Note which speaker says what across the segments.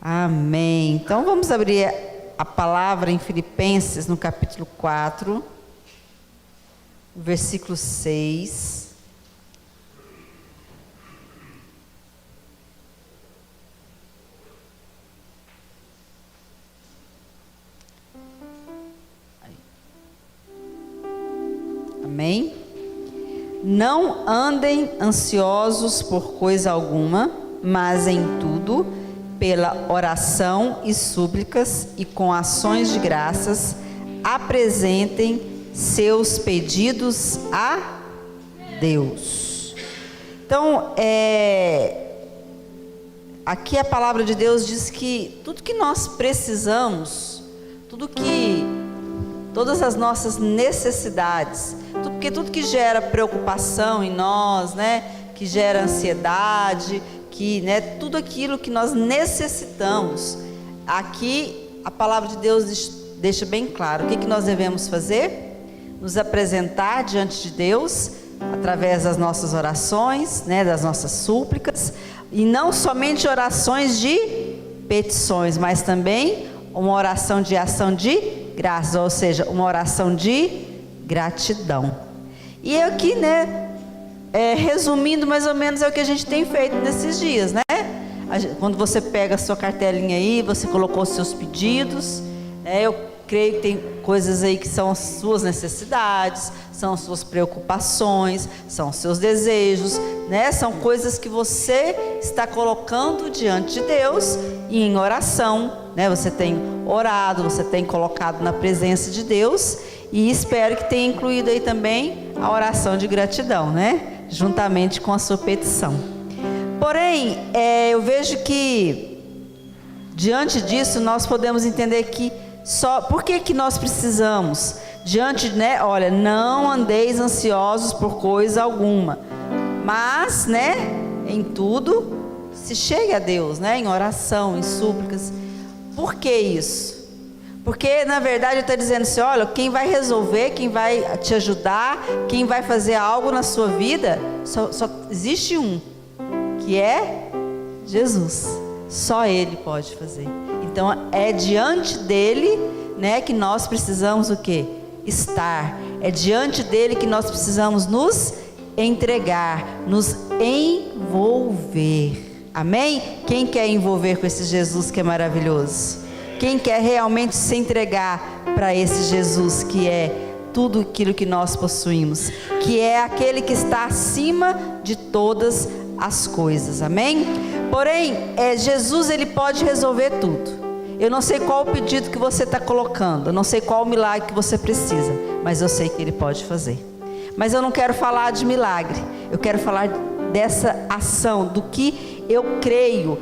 Speaker 1: Amém. Então vamos abrir a palavra em Filipenses, no capítulo 4, versículo 6. Amém? Não andem ansiosos por coisa alguma, mas em tudo, pela oração e súplicas e com ações de graças, apresentem seus pedidos a Deus. Então, aqui a palavra de Deus diz que tudo que nós precisamos, todas as nossas necessidades, porque tudo que gera preocupação em nós, que gera ansiedade, tudo aquilo que nós necessitamos, aqui a palavra de Deus deixa bem claro o que nós devemos fazer: nos apresentar diante de Deus através das nossas orações, das nossas súplicas, e não somente orações de petições, mas também uma oração de ação de graças, ou seja, uma oração de gratidão. E aqui, resumindo mais ou menos, é o que a gente tem feito nesses dias, quando você pega a sua cartelinha aí, você colocou os seus pedidos, eu creio que tem coisas aí que são as suas necessidades, são as suas preocupações, são os seus desejos, são coisas que você está colocando diante de Deus e em oração, você tem orado, você tem colocado na presença de Deus, e espero que tenha incluído aí também a oração de gratidão, juntamente com a sua petição. Porém, eu vejo que diante disso nós podemos entender que por que nós precisamos diante, olha, não andeis ansiosos por coisa alguma, mas, em tudo se chegue a Deus, em oração, em súplicas. Por que isso? Porque na verdade ele está dizendo assim: olha, quem vai resolver, quem vai te ajudar, quem vai fazer algo na sua vida, só existe um, que é Jesus. Só Ele pode fazer. Então é diante dele, que nós precisamos o quê? Estar. É diante dele que nós precisamos nos entregar, nos envolver. Amém? Quem quer envolver com esse Jesus que é maravilhoso? Quem quer realmente se entregar para esse Jesus que é tudo aquilo que nós possuímos, que é aquele que está acima de todas as coisas, amém? Porém, Jesus, ele pode resolver tudo. Eu não sei qual o pedido que você está colocando, eu não sei qual o milagre que você precisa, mas eu sei que ele pode fazer. Mas eu não quero falar de milagre, eu quero falar dessa ação, do que eu creio,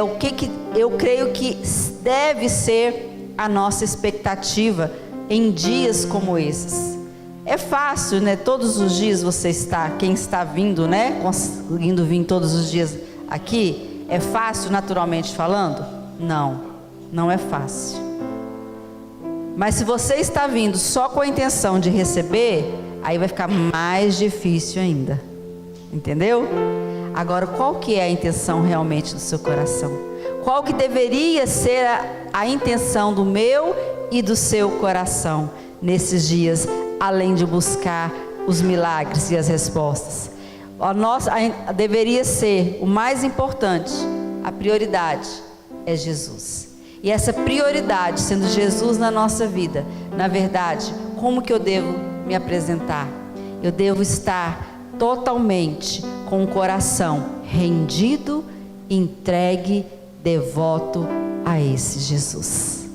Speaker 1: o que eu creio que deve ser a nossa expectativa em dias como esses. É fácil, todos os dias você quem está vindo, conseguindo vir todos os dias aqui, é fácil naturalmente falando? Não é fácil. Mas se você está vindo só com a intenção de receber, aí vai ficar mais difícil ainda, entendeu? Agora, qual que é a intenção realmente do seu coração? Qual que deveria ser a intenção do meu e do seu coração nesses dias, além de buscar os milagres e as respostas? Deveria ser o mais importante, a prioridade é Jesus. E essa prioridade, sendo Jesus na nossa vida, na verdade, como que eu devo me apresentar? Eu devo estar totalmente com o coração rendido, entregue, devoto a esse Jesus.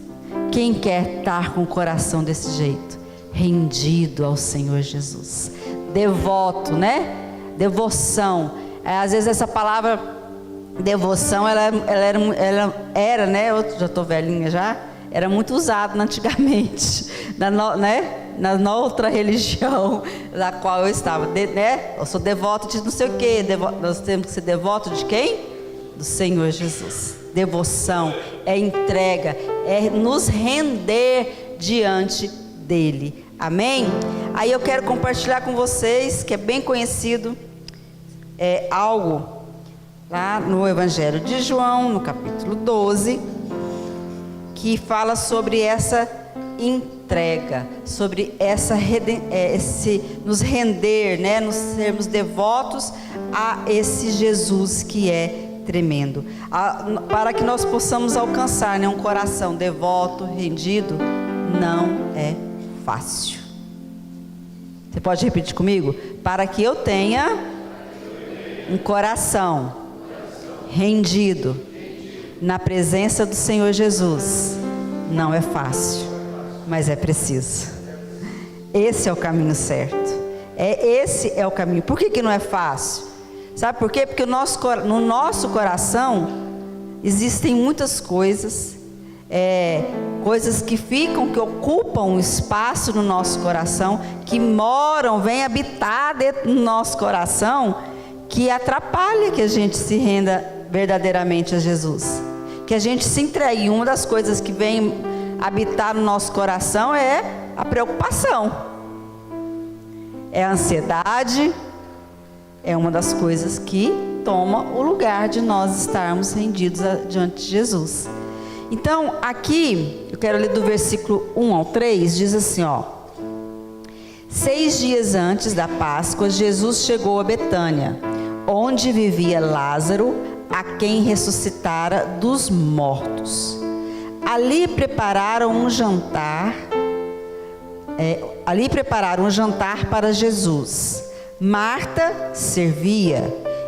Speaker 1: Quem quer estar com o coração desse jeito? Rendido ao Senhor Jesus, devoto, devoção. Às vezes essa palavra devoção, ela era, eu já estou velhinha já, era muito usada antigamente, na outra religião da qual eu estava, eu sou devoto de não sei o que, nós temos que ser devoto de quem? Do Senhor Jesus. Devoção é entrega, é nos render diante dele, amém? Aí eu quero compartilhar com vocês, que é bem conhecido, algo lá no Evangelho de João, no capítulo 12, que fala sobre essa entrega, sobre nos render, né, nos sermos devotos a esse Jesus que é tremendo, para que nós possamos alcançar, né, um coração devoto, rendido, não é fácil. Você pode repetir comigo? Para que eu tenha um coração rendido na presença do Senhor Jesus, não é fácil, mas é preciso. Esse é o caminho certo. Esse é o caminho. Por que não é fácil? Sabe por quê? Porque no nosso coração existem muitas coisas, coisas que ocupam um espaço no nosso coração, que vêm habitar dentro do nosso coração, que atrapalha que a gente se renda verdadeiramente a Jesus, que a gente se entregue. E uma das coisas que vem habitar no nosso coração é a preocupação, é a ansiedade, é uma das coisas que toma o lugar de nós estarmos rendidos diante de Jesus. Então, aqui, eu quero ler do versículo 1 ao 3, diz assim, 6 dias antes da Páscoa, Jesus chegou a Betânia, onde vivia Lázaro, a quem ressuscitara dos mortos. Ali prepararam um jantar para Jesus. Marta servia,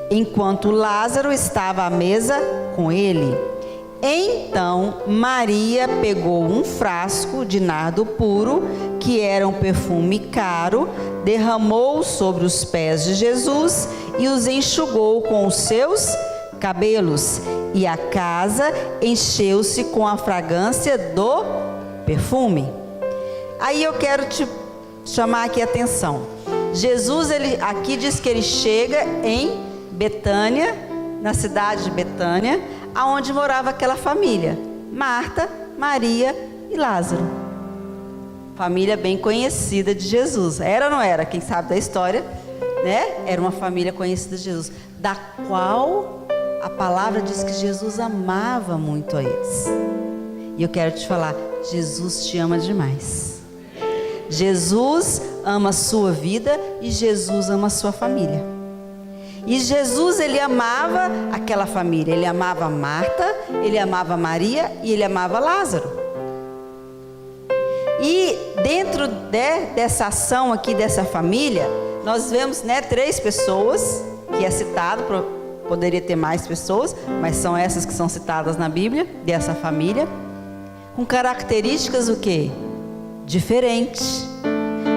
Speaker 1: enquanto Lázaro estava à mesa com ele. Então Maria pegou um frasco de nardo puro, que era um perfume caro, derramou sobre os pés de Jesus e os enxugou com os seus cabelos, e a casa encheu-se com a fragrância do perfume. Aí eu quero te chamar aqui a atenção. Jesus, aqui diz que ele chega em Betânia, na cidade de Betânia, aonde morava aquela família, Marta, Maria e Lázaro. Família bem conhecida de Jesus. Era ou não era? Quem sabe da história, né? Era uma família conhecida de Jesus, da qual a palavra diz que Jesus amava muito a eles. E eu quero te falar, Jesus te ama demais. Jesus ama a sua vida e Jesus ama a sua família. E Jesus, ele amava aquela família. Ele amava Marta, ele amava Maria e ele amava Lázaro. E dentro dessa ação aqui, dessa família, nós vemos, né, 3 pessoas, que é citado, poderia ter mais pessoas, mas são essas que são citadas na Bíblia, dessa família, com características o quê? Diferentes.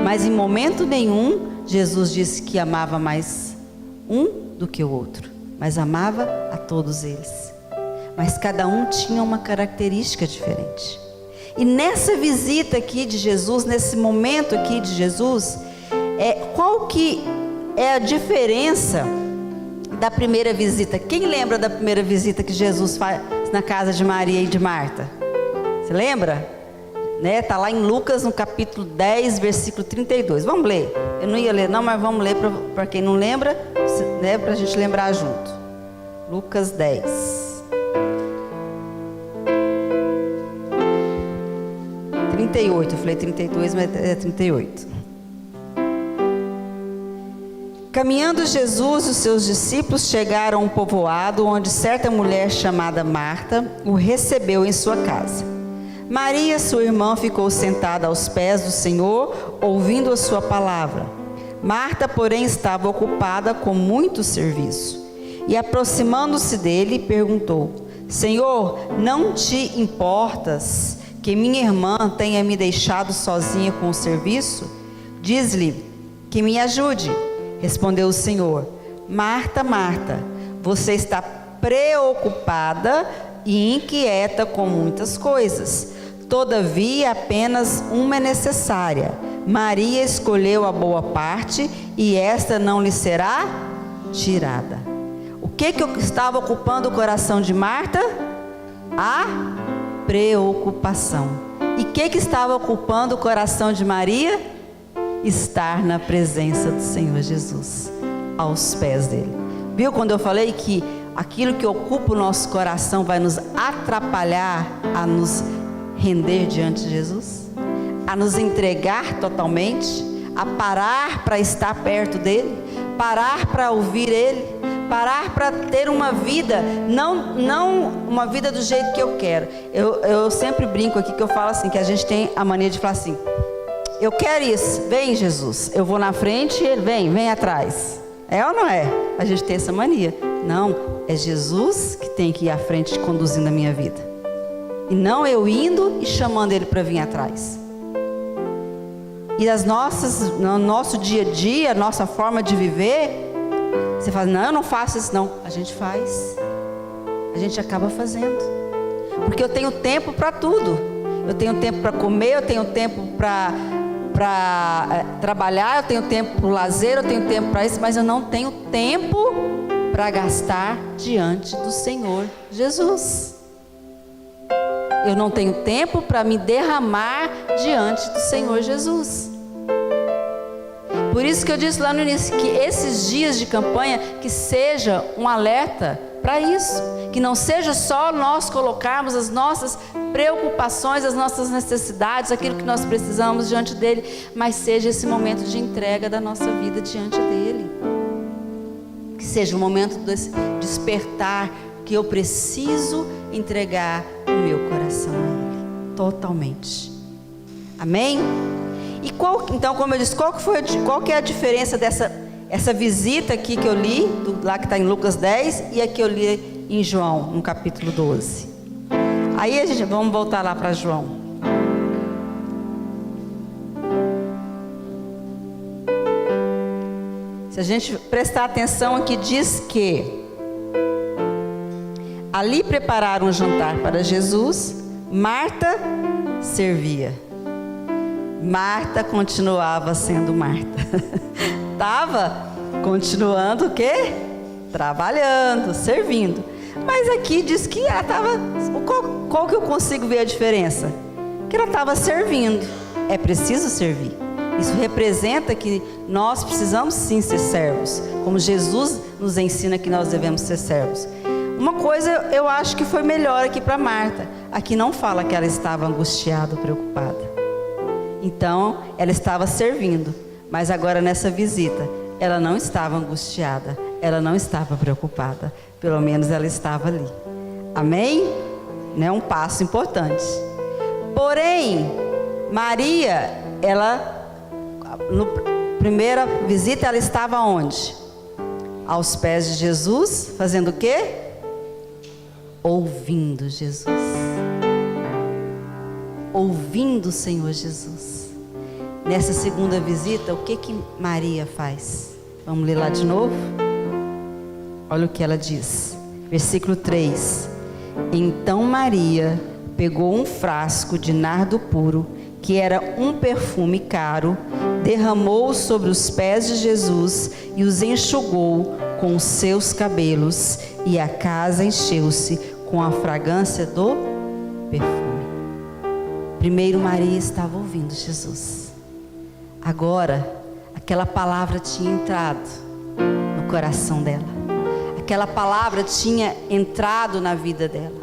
Speaker 1: Mas em momento nenhum, Jesus disse que amava mais um do que o outro, mas amava a todos eles. Mas cada um tinha uma característica diferente. E nessa visita aqui de Jesus, nesse momento aqui de Jesus, qual que é a diferença da primeira visita? Quem lembra da primeira visita que Jesus faz na casa de Maria e de Marta? Você lembra? Está lá em Lucas, no capítulo 10, versículo 32. Vamos ler. Eu não ia ler não, mas vamos ler para quem não lembra, né, para a gente lembrar junto. Lucas 10. 38, eu falei 32, mas é 38. Caminhando Jesus e os seus discípulos chegaram a um povoado onde certa mulher chamada Marta o recebeu em sua casa. Maria, sua irmã, ficou sentada aos pés do Senhor, ouvindo a sua palavra. Marta, porém, estava ocupada com muito serviço. E aproximando-se dele, perguntou: Senhor, não te importas que minha irmã tenha me deixado sozinha com o serviço? Diz-lhe que me ajude. Respondeu o Senhor: Marta, Marta, você está preocupada e inquieta com muitas coisas. Todavia, apenas uma é necessária. Maria escolheu a boa parte e esta não lhe será tirada. O que estava ocupando o coração de Marta? A preocupação. E o que estava ocupando o coração de Maria? Estar na presença do Senhor Jesus, aos pés dele. Viu quando eu falei que aquilo que ocupa o nosso coração vai nos atrapalhar a nos render diante de Jesus? A nos entregar totalmente? A parar para estar perto dele? Parar para ouvir ele? Parar para ter uma vida, não uma vida do jeito que eu quero. Eu sempre brinco aqui que eu falo assim, que a gente tem a mania de falar assim: eu quero isso, vem Jesus, eu vou na frente e ele vem atrás. É ou não é? A gente tem essa mania. Não, é Jesus que tem que ir à frente conduzindo a minha vida, e não eu indo e chamando ele para vir atrás. E no nosso dia a dia, a nossa forma de viver, você fala: não, eu não faço isso não. A gente faz, a gente acaba fazendo, porque eu tenho tempo para tudo. Eu tenho tempo para comer, eu tenho tempo para trabalhar, eu tenho tempo para o lazer, eu tenho tempo para isso, mas eu não tenho tempo para gastar diante do Senhor Jesus. Eu não tenho tempo para me derramar diante do Senhor Jesus. Por isso que eu disse lá no início, que esses dias de campanha, que seja um alerta para isso, que não seja só nós colocarmos as nossas preocupações, as nossas necessidades, aquilo que nós precisamos diante dele, mas seja esse momento de entrega da nossa vida diante dele, que seja um momento de despertar, que eu preciso entregar o meu coração a ele, totalmente. Amém? E então, como eu disse, qual que é a diferença essa visita aqui que eu li, lá que está em Lucas 10, e aqui eu li em João, no capítulo 12. Aí vamos voltar lá para João. Se a gente prestar atenção aqui, diz que ali prepararam um jantar para Jesus, Marta servia. Marta continuava sendo Marta. Estava continuando o quê? Trabalhando, servindo. Mas aqui diz que ela estava... Qual que eu consigo ver a diferença? Que ela estava servindo. É preciso servir. Isso representa que nós precisamos sim ser servos, como Jesus nos ensina que nós devemos ser servos. Uma coisa eu acho que foi melhor aqui para Marta. Aqui não fala que ela estava angustiada, preocupada. Então, ela estava servindo, mas agora nessa visita, ela não estava angustiada, ela não estava preocupada, pelo menos ela estava ali. Amém? Né? Um passo importante. Porém, Maria, na primeira visita, ela estava onde? Aos pés de Jesus, fazendo o quê? Ouvindo Jesus. Ouvindo o Senhor Jesus. Nessa segunda visita, o que Maria faz? Vamos ler lá de novo? Olha o que ela diz. Versículo 3. Então Maria pegou um frasco de nardo puro, que era um perfume caro, derramou sobre os pés de Jesus e os enxugou com os seus cabelos, e a casa encheu-se com a fragrância do perfume. Primeiro Maria estava ouvindo Jesus. Agora, aquela palavra tinha entrado no coração dela. Aquela palavra tinha entrado na vida dela.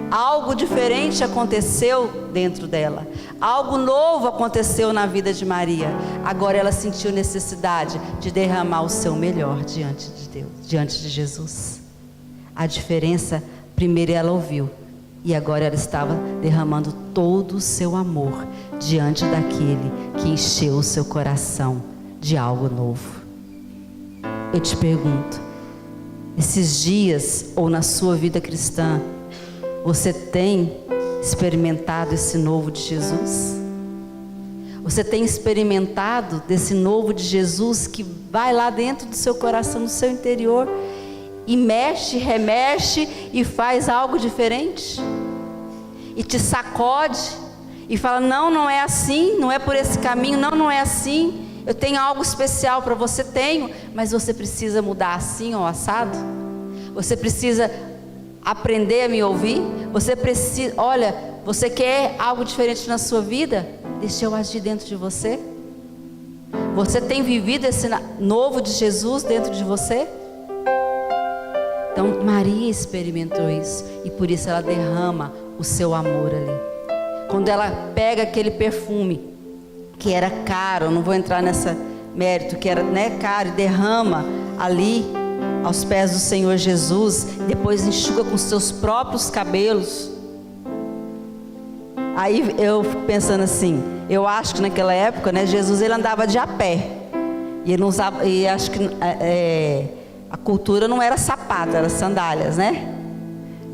Speaker 1: Algo diferente aconteceu dentro dela. Algo novo aconteceu na vida de Maria. Agora ela sentiu necessidade de derramar o seu melhor diante de Deus, diante de Jesus. A diferença, primeiro ela ouviu. E agora ela estava derramando todo o seu amor diante daquele que encheu o seu coração de algo novo. Eu te pergunto, esses dias ou na sua vida cristã, você tem experimentado esse novo de Jesus? Você tem experimentado desse novo de Jesus que vai lá dentro do seu coração, no seu interior, e mexe, remexe e faz algo diferente? E te sacode e fala: não, não é assim, não é por esse caminho, não é assim. Eu tenho algo especial para você, mas você precisa mudar assim ou assado. Você precisa aprender a me ouvir. Você precisa, olha, você quer algo diferente na sua vida? Deixa eu agir dentro de você. Você tem vivido esse novo de Jesus dentro de você? Então Então Maria experimentou isso e por isso ela derrama o seu amor ali. Quando ela pega aquele perfume que era caro, não vou entrar nessa mérito, que era, né, caro, e derrama ali aos pés do Senhor Jesus, depois enxuga com seus próprios cabelos. Aí eu fico pensando assim, eu acho que naquela época, né, Jesus ele andava de a pé, e ele não usava, e acho que a cultura não era sapato, era sandálias, né?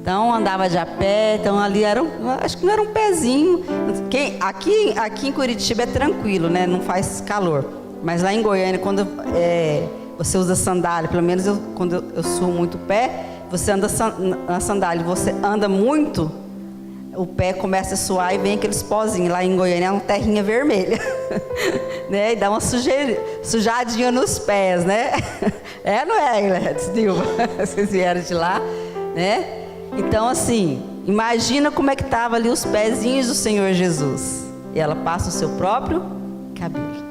Speaker 1: Então andava de a pé, então ali era, acho que não era um pezinho. Aqui em Curitiba é tranquilo, né? Não faz calor. Mas lá em Goiânia, quando você usa sandália, pelo menos quando eu suo muito o pé, você anda na sandália, você anda muito, o pé começa a suar e vem aqueles pozinhos. Lá em Goiânia é uma terrinha vermelha, né? E dá uma sujadinha nos pés, né? Não é, Dilma? Vocês vieram de lá, né? Então assim, imagina como é que estavam ali os pezinhos do Senhor Jesus. E ela passa o seu próprio cabelo.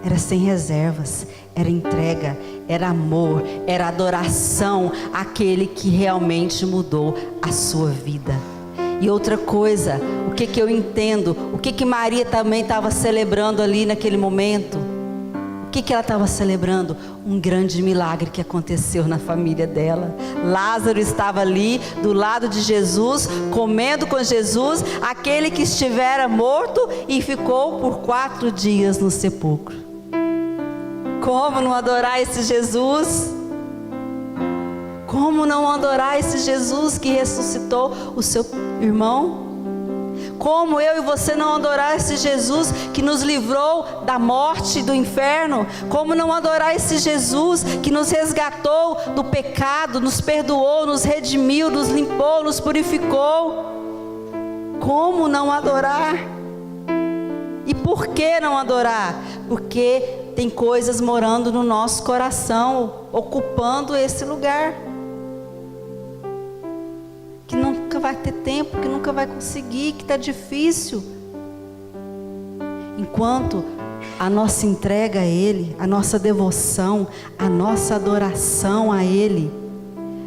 Speaker 1: Era sem reservas, era entrega, era amor, era adoração àquele que realmente mudou a sua vida. E outra coisa, o que eu entendo, o que Maria também estava celebrando ali naquele momento? O que ela estava celebrando? Um grande milagre que aconteceu na família dela. Lázaro estava ali do lado de Jesus, comendo com Jesus, aquele que estivera morto e ficou por 4 dias no sepulcro. Como não adorar esse Jesus? Como não adorar esse Jesus que ressuscitou o seu irmão? Como eu e você não adorar esse Jesus que nos livrou da morte e do inferno? Como não adorar esse Jesus que nos resgatou do pecado, nos perdoou, nos redimiu, nos limpou, nos purificou? Como não adorar? E por que não adorar? Porque tem coisas morando no nosso coração, ocupando esse lugar, que nunca vai ter tempo, que nunca vai conseguir, que está difícil. Enquanto a nossa entrega a Ele, a nossa devoção, a nossa adoração a Ele,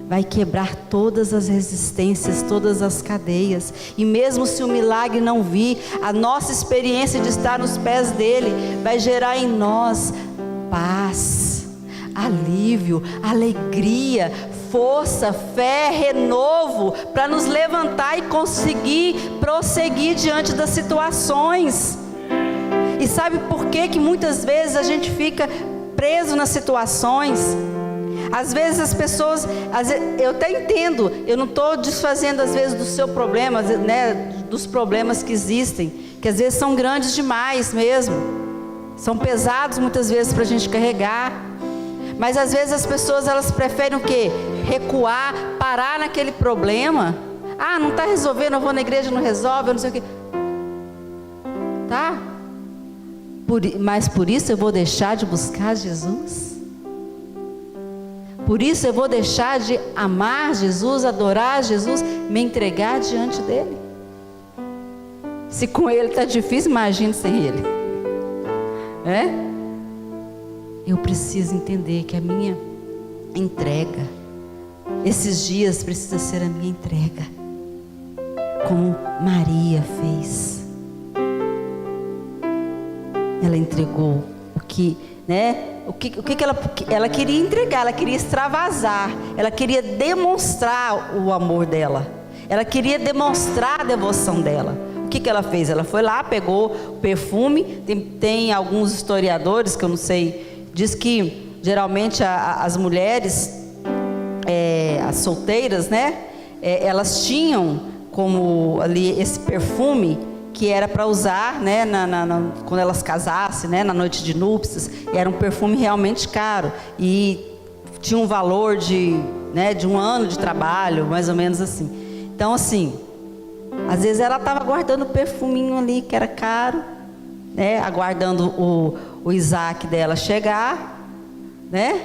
Speaker 1: vai quebrar todas as resistências, todas as cadeias. E mesmo se o milagre não vir, a nossa experiência de estar nos pés dEle vai gerar em nós paz, alívio, alegria, força, fé, renovo, para nos levantar e conseguir prosseguir diante das situações. E sabe por que muitas vezes a gente fica preso nas situações? Às vezes as pessoas, eu até entendo, eu não estou desfazendo às vezes do seu problema, né, dos problemas que existem, que às vezes são grandes demais mesmo, são pesados muitas vezes para a gente carregar. Mas às vezes as pessoas elas preferem o quê? Recuar, parar naquele problema. Não está resolvendo, eu vou na igreja, não resolve, eu não sei o quê. Tá? Mas por isso eu vou deixar de buscar Jesus? Por isso eu vou deixar de amar Jesus, adorar Jesus, me entregar diante dEle? Se com Ele está difícil, imagine sem Ele. Eu preciso entender que a minha entrega, esses dias precisa ser a minha entrega, como Maria fez. Ela entregou o que, né? O que ela queria entregar, ela queria extravasar, ela queria demonstrar o amor dela, ela queria demonstrar a devoção dela. O que ela fez? Ela foi lá, pegou o perfume, tem alguns historiadores que eu não sei, diz que geralmente as mulheres, as solteiras, né, elas tinham como ali esse perfume que era para usar, né, quando elas casassem, né, na noite de núpcias. E era um perfume realmente caro e tinha um valor de 1 ano de trabalho, mais ou menos assim. Então assim, às vezes ela estava guardando o perfuminho ali que era caro, né, aguardando o Isaac dela chegar, né,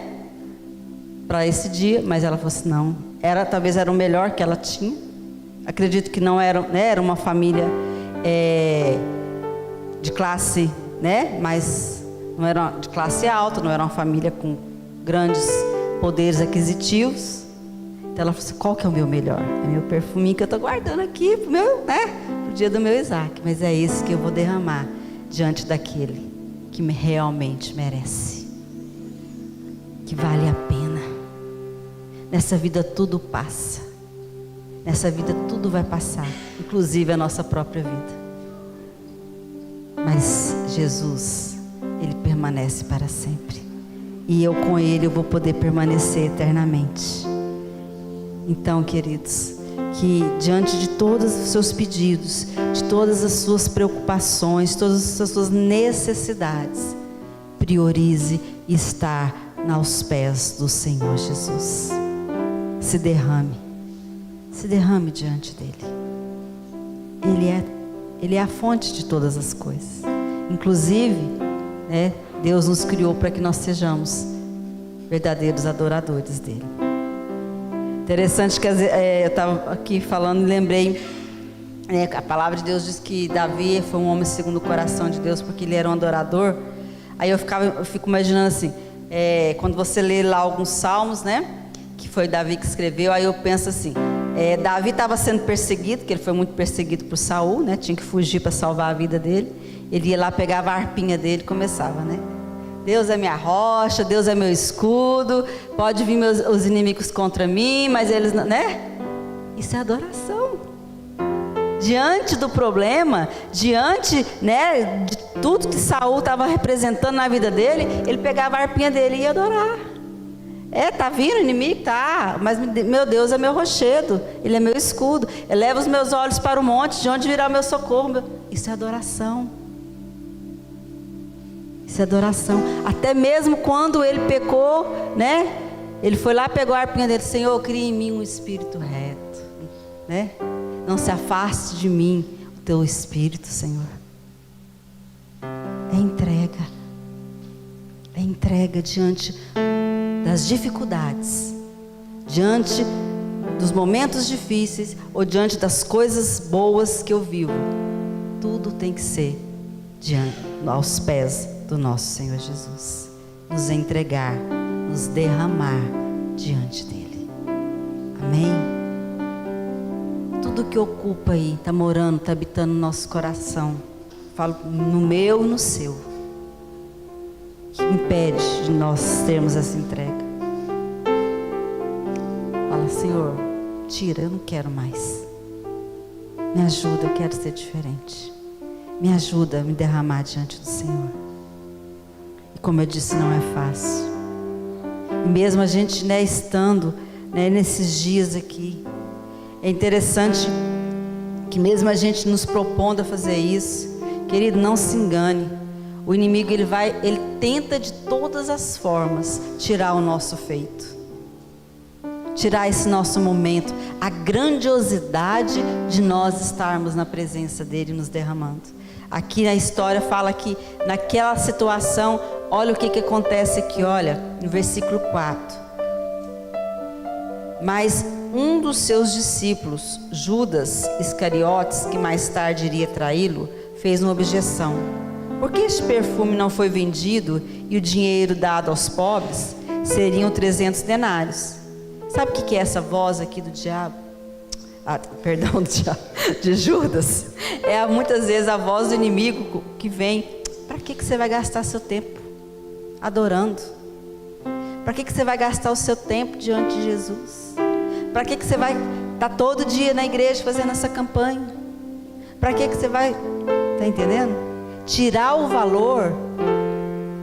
Speaker 1: para esse dia. Mas ela falou assim, não, talvez era o melhor que ela tinha. Acredito que não era, né, era uma família de classe, né, mas não era de classe alta, não era uma família com grandes poderes aquisitivos. Então ela falou assim, qual que é o meu melhor? É meu perfuminho que eu estou guardando aqui pro dia do meu Isaac. Mas é esse que eu vou derramar diante daquele que realmente merece, que vale a pena. Nessa vida tudo passa. Nessa vida tudo vai passar, inclusive a nossa própria vida. Mas Jesus, Ele permanece para sempre. E eu com Ele eu vou poder permanecer eternamente. Então, queridos, que diante de todos os seus pedidos, de todas as suas preocupações, todas as suas necessidades, priorize estar aos pés do Senhor Jesus. Se derrame diante dele. Ele é a fonte de todas as coisas. Inclusive, Deus nos criou para que nós sejamos verdadeiros adoradores dele. Interessante que eu estava aqui falando e lembrei, a palavra de Deus diz que Davi foi um homem segundo o coração de Deus, porque ele era um adorador. Aí eu fico imaginando assim, quando você lê lá alguns salmos, que foi Davi que escreveu, aí eu penso assim, Davi estava sendo perseguido, porque ele foi muito perseguido por Saul, tinha que fugir para salvar a vida dele. Ele ia lá, pegava a harpinha dele e começava, Deus é minha rocha, Deus é meu escudo, pode vir os inimigos contra mim, mas eles não, Isso é adoração. Diante do problema, diante, de tudo que Saul estava representando na vida dele, ele pegava a harpinha dele e ia adorar. Tá vindo o inimigo? Tá, mas meu Deus é meu rochedo, Ele é meu escudo. Eleva os meus olhos para o monte, de onde virá o meu socorro. Isso é adoração. Isso é adoração. Até mesmo quando ele pecou, ele foi lá, pegou a harpinha dele. Senhor, cria em mim um espírito reto, Não se afaste de mim o teu espírito, Senhor. É entrega diante das dificuldades, diante dos momentos difíceis ou diante das coisas boas que eu vivo. Tudo tem que ser aos pés do nosso Senhor Jesus. Nos entregar, nos derramar diante dele. Amém? Tudo que ocupa aí, está morando, está habitando no nosso coração, falo no meu e no seu, que impede de nós termos essa entrega. Fala, Senhor, tira, eu não quero mais. Me ajuda, eu quero ser diferente. Me ajuda a me derramar diante do Senhor. E como eu disse, não é fácil. E mesmo a gente estando nesses dias aqui, é interessante que mesmo a gente nos propondo a fazer isso, querido, não se engane. O inimigo ele tenta de todas as formas tirar o nosso feito, tirar esse nosso momento, a grandiosidade de nós estarmos na presença dele nos derramando. Aqui na história fala que naquela situação, olha o que acontece aqui, olha, no versículo 4. Mas um dos seus discípulos, Judas Iscariotes, que mais tarde iria traí-lo, fez uma objeção. Por que este perfume não foi vendido e o dinheiro dado aos pobres? Seriam 300 denários. Sabe o que é essa voz aqui do diabo? Perdão, do diabo, de Judas. É muitas vezes a voz do inimigo que vem. Para que você vai gastar seu tempo adorando? Para que você vai gastar o seu tempo diante de Jesus? Para que você vai estar todo dia na igreja fazendo essa campanha? Para que você vai, tá entendendo? Tirar o valor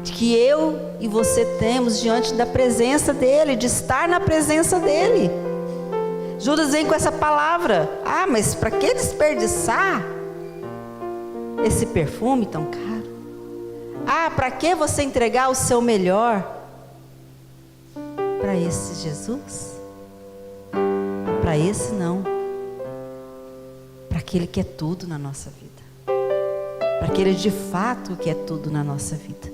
Speaker 1: que eu e você temos diante da presença dele, de estar na presença dele. Judas vem com essa palavra. Mas para que desperdiçar esse perfume tão caro? Para que você entregar o seu melhor para esse Jesus? Para esse não. Para aquele que é tudo na nossa vida. Para aquele de fato que é tudo na nossa vida.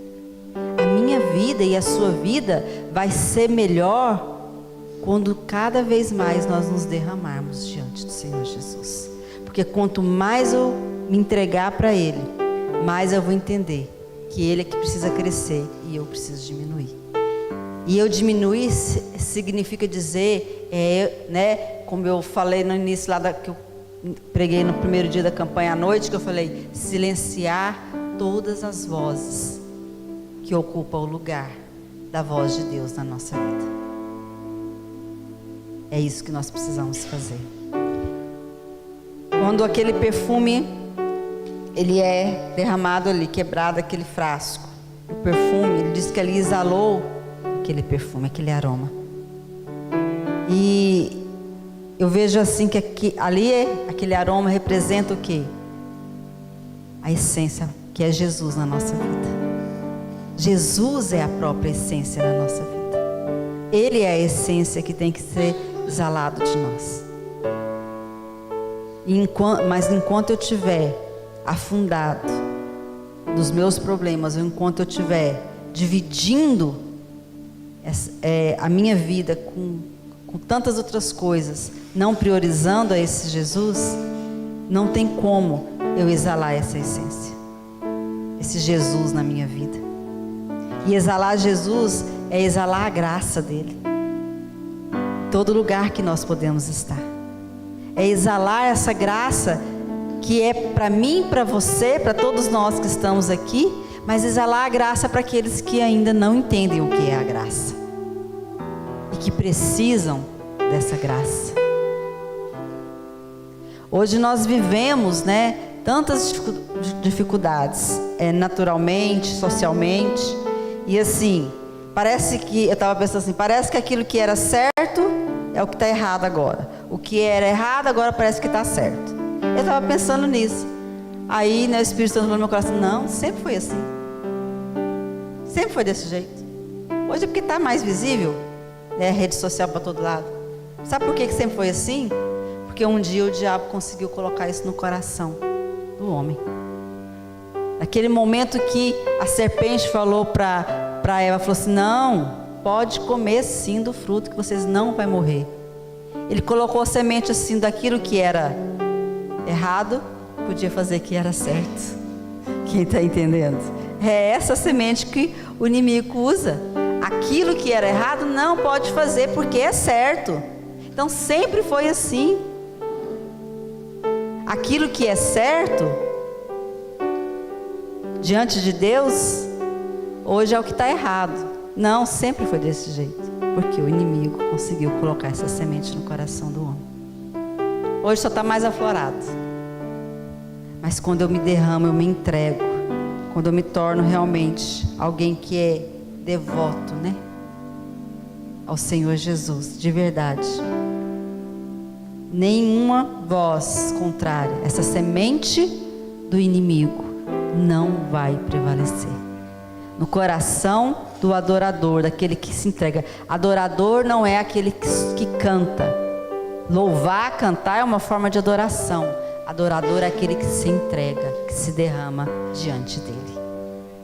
Speaker 1: A minha vida e a sua vida vai ser melhor quando cada vez mais nós nos derramarmos diante do Senhor Jesus. Porque quanto mais eu me entregar para Ele, mais eu vou entender que Ele é que precisa crescer e eu preciso diminuir. E eu diminuir significa dizer, né, como eu falei no início lá que eu preguei no primeiro dia da campanha à noite, que eu falei, silenciar todas as vozes que ocupam o lugar da voz de Deus na nossa vida. É isso que nós precisamos fazer. Quando aquele perfume, ele é derramado ali, quebrado aquele frasco, o perfume, ele diz que ali exalou aquele perfume, aquele aroma. E eu vejo assim que ali aquele aroma representa o quê? A essência, que é Jesus na nossa vida. Jesus é a própria essência na nossa vida. Ele é a essência que tem que ser exalado de nós. Mas enquanto eu estiver afundado nos meus problemas, ou enquanto eu estiver dividindo a minha vida com tantas outras coisas, não priorizando a esse Jesus, não tem como eu exalar essa essência, esse Jesus na minha vida. E exalar Jesus é exalar a graça dele, todo lugar que nós podemos estar. É exalar essa graça que é para mim, para você, para todos nós que estamos aqui, mas exalar a graça para aqueles que ainda não entendem o que é a graça e que precisam dessa graça. Hoje nós vivemos, né, tantas dificuldades, naturalmente, socialmente, e assim, parece que, eu estava pensando assim, parece que aquilo que era certo é o que está errado agora. O que era errado agora parece que está certo. Eu estava pensando nisso. Aí, né, o Espírito Santo falou no meu coração, não, sempre foi assim. Sempre foi desse jeito. Hoje é porque está mais visível, né, rede social para todo lado. Sabe por que sempre foi assim? Porque um dia o diabo conseguiu colocar isso no coração do homem. Naquele momento que a serpente falou para Eva, falou assim, não, pode comer sim do fruto que vocês não vão morrer. Ele colocou a semente assim daquilo que era errado, podia fazer que era certo. Quem está entendendo? É essa semente que o inimigo usa. Aquilo que era errado não pode fazer porque é certo. Então sempre foi assim. Aquilo que é certo diante de Deus, hoje é o que está errado. Não, sempre foi desse jeito, porque o inimigo conseguiu colocar essa semente no coração do homem. Hoje só está mais aflorado. Mas quando eu me derramo, eu me entrego, quando eu me torno realmente alguém que é devoto, né, ao Senhor Jesus, de verdade, nenhuma voz contrária, essa semente do inimigo não vai prevalecer no coração do adorador, daquele que se entrega. Adorador não é aquele que canta. Louvar, cantar é uma forma de adoração. Adorador é aquele que se entrega, que se derrama diante dele.